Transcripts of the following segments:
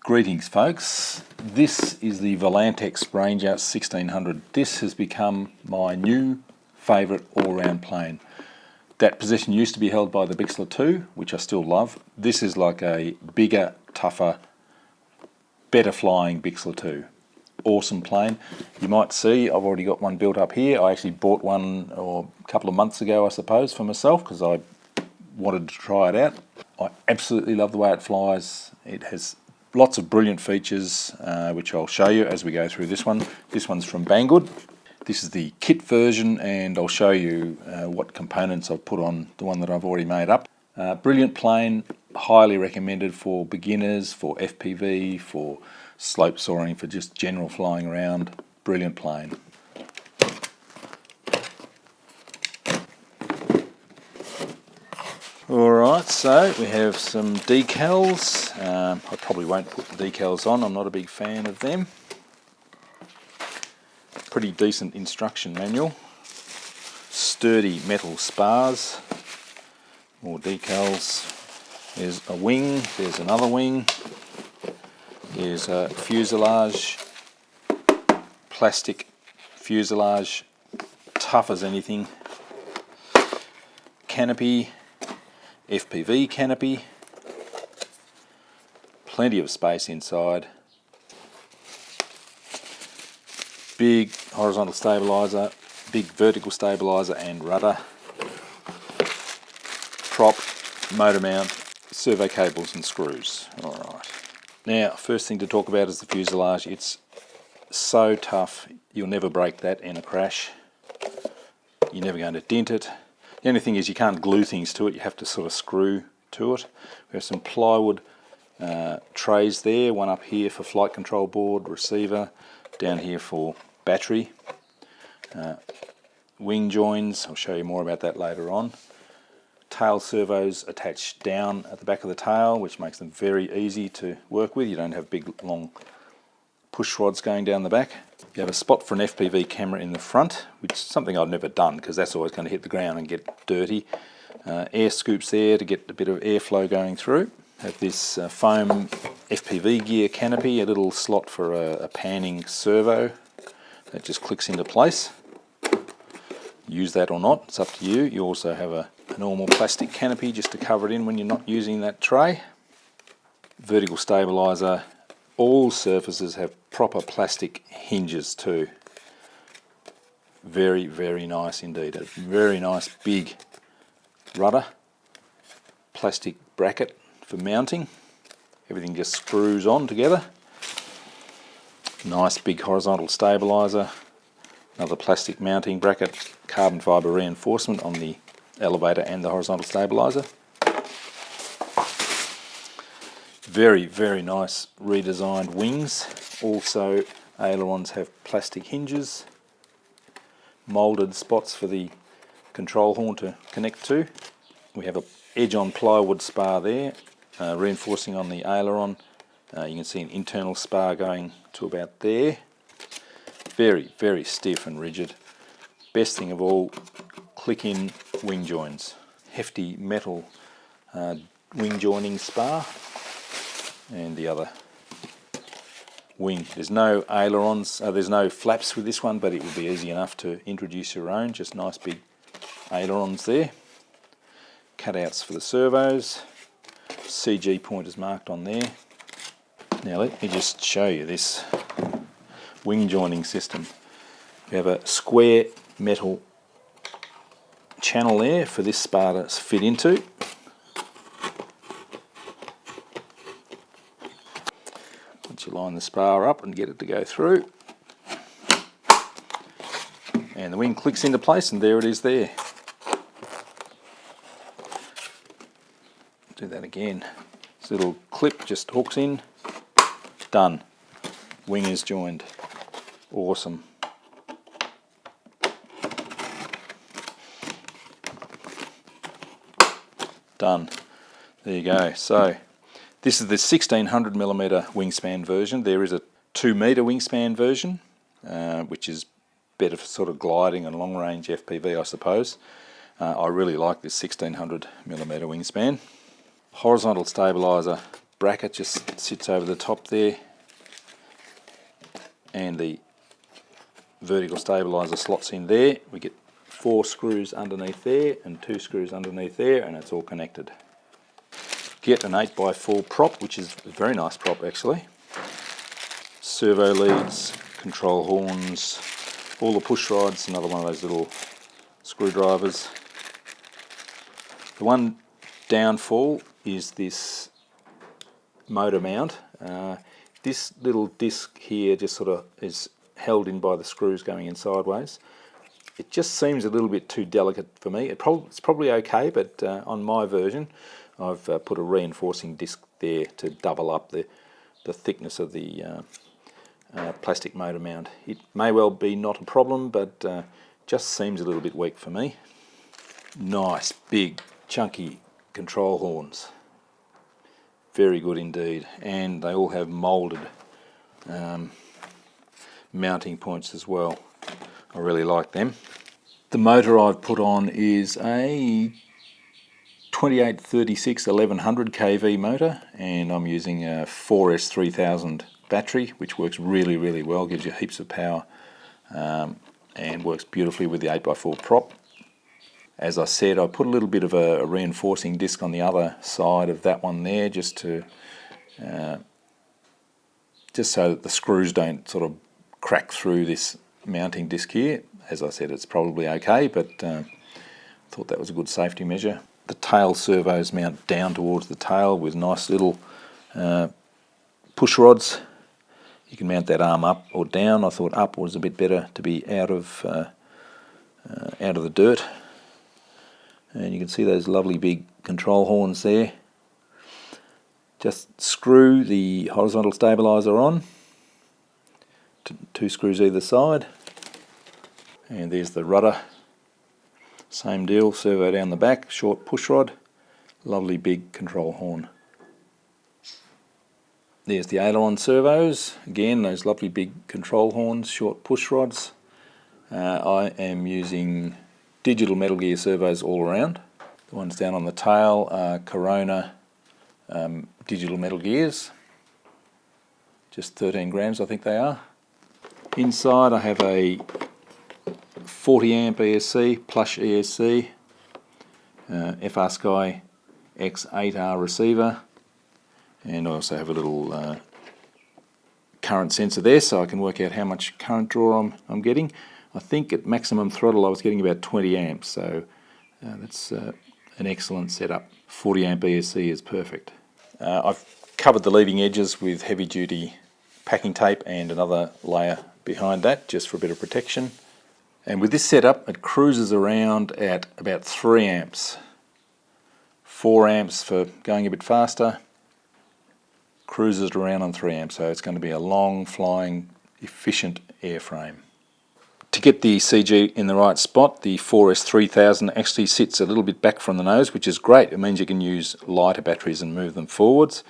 Greetings folks, this is the Volantex Ranger 1600. This has become my new favourite all-round plane. That position used to be held by the Bixler 2, which I still love. This is like a bigger, tougher, better flying Bixler 2. Awesome plane. You might see I've already got one built up here. I actually bought one a couple of months ago, I suppose, for myself because I wanted to try it out. I absolutely love the way it flies. It has lots of brilliant features, which I'll show you as we go through this one. This one's from Banggood. This is the kit version, and I'll show you what components I've put on the one that I've already made up. Brilliant plane, highly recommended for beginners, for FPV, for slope soaring, for just general flying around. Brilliant plane. Alright, so we have some decals. I probably won't put the decals on, I'm not a big fan of them. Pretty decent instruction manual. Sturdy metal spars. More decals. There's a wing, there's another wing. There's a fuselage. Plastic fuselage, tough as anything. Canopy. FPV canopy, plenty of space inside, big horizontal stabilizer, big vertical stabilizer and rudder, prop, motor mount, servo cables and screws. Alright, now first thing to talk about is the fuselage. It's so tough, you'll never break that in a crash, you're never going to dent it. The only thing is you can't glue things to it, you have to sort of screw to it. We have some plywood trays there, one up here for flight control board, receiver, down here for battery. Wing joins, I'll show you more about that later on. Tail servos attached down at the back of the tail, which makes them very easy to work with. You don't have big long push rods going down the back. You have a spot for an FPV camera in the front, which is something I've never done because that's always going to hit the ground and get dirty. Air scoops there to get a bit of airflow going through. Have this foam FPV gear canopy, a little slot for a panning servo that just clicks into place. Use that or not, it's up to you. You also have a normal plastic canopy just to cover it in when you're not using that tray. Vertical stabilizer. All surfaces have proper plastic hinges too. Very, very nice indeed. A very nice big rudder. Plastic bracket for mounting. Everything just screws on together. Nice big horizontal stabilizer. Another plastic mounting bracket. Carbon fibre reinforcement on the elevator and the horizontal stabilizer. Very, very nice redesigned wings. Also, ailerons have plastic hinges, moulded spots for the control horn to connect to. We have an edge-on plywood spar there, reinforcing on the aileron. You can see an internal spar going to about there. Very, very stiff and rigid. Best thing of all, click-in wing joins. Hefty metal wing joining spar. And the other wing. There's no ailerons, there's no flaps with this one, but it would be easy enough to introduce your own. Just nice big ailerons there. Cutouts for the servos. CG pointers marked on there. Now let me just show you this wing joining system. We have a square metal channel there for this spar to fit into. You line the spar up and get it to go through, and the wing clicks into place, and there it is there. Do that again. This little clip just hooks in. Done. Wing is joined. Awesome. Done. There you go. So this is the 1600mm wingspan version. There is a 2-metre wingspan version, which is better for sort of gliding and long-range FPV, I suppose. I really like this 1600mm wingspan. Horizontal stabiliser bracket just sits over the top there, and the vertical stabilizer slots in there. We get 4 screws underneath there and 2 screws underneath there, and it's all connected. Get an 8x4 prop, which is a very nice prop actually. Servo leads, control horns, all the push rods, another one of those little screwdrivers. The one downfall is this motor mount. This little disc here just sort of is held in by the screws going in sideways. It just seems a little bit too delicate for me. It's probably okay, but on my version I've put a reinforcing disc there to double up the thickness of the plastic motor mount. It may well be not a problem, but just seems a little bit weak for me. Nice, big, chunky control horns. Very good indeed, and they all have moulded mounting points as well. I really like them. The motor I've put on is a 2836 1100 kV motor, and I'm using a 4S3000 battery, which works really, really well, gives you heaps of power, and works beautifully with the 8x4 prop. As I said, I put a little bit of a reinforcing disc on the other side of that one there, just so that the screws don't sort of crack through this mounting disc here. As I said, it's probably okay, but thought that was a good safety measure. The tail servos mount down towards the tail with nice little push rods. You can mount that arm up or down. I thought up was a bit better to be out of the dirt. And you can see those lovely big control horns there. Just screw the horizontal stabilizer on, 2 screws either side, and there's the rudder. Same deal, servo down the back, short push rod, lovely big control horn. There's the aileron servos, again those lovely big control horns, short push rods. I am using digital Metal Gear servos all around. The ones down on the tail are Corona digital Metal Gears, just 13 grams I think they are. Inside I have a 40 amp ESC, Plush ESC, FR Sky X8R receiver, and I also have a little current sensor there, so I can work out how much current draw I'm getting. I think at maximum throttle I was getting about 20 amps, so that's an excellent setup. 40 amp ESC is perfect. I've covered the leading edges with heavy duty packing tape and another layer behind that just for a bit of protection. And with this setup it cruises around at about 3 amps. 4 amps for going a bit faster, cruises around on 3 amps, so it's going to be a long flying efficient airframe. To get the CG in the right spot, the 4S3000 actually sits a little bit back from the nose, which is great. It means you can use lighter batteries and move them forwards.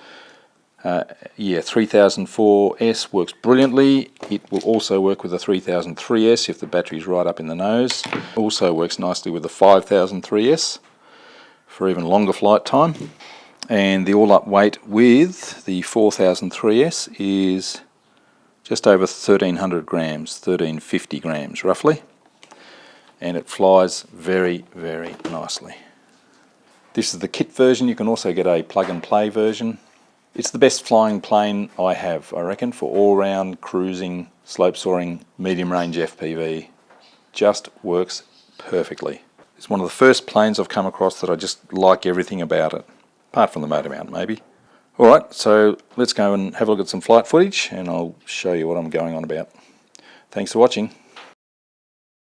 3004S works brilliantly. It will also work with the 3003S if the battery's right up in the nose. Also works nicely with the 5003S for even longer flight time. And the all-up weight with the 4003S is just over 1300 grams, 1350 grams roughly, and it flies very, very nicely. This is the kit version. You can also get a plug-and-play version. It's the best flying plane I have, I reckon, for all-round cruising, slope-soaring, medium-range FPV. Just works perfectly. It's one of the first planes I've come across that I just like everything about it, apart from the motor mount maybe. Alright, so let's go and have a look at some flight footage and I'll show you what I'm going on about. Thanks for watching.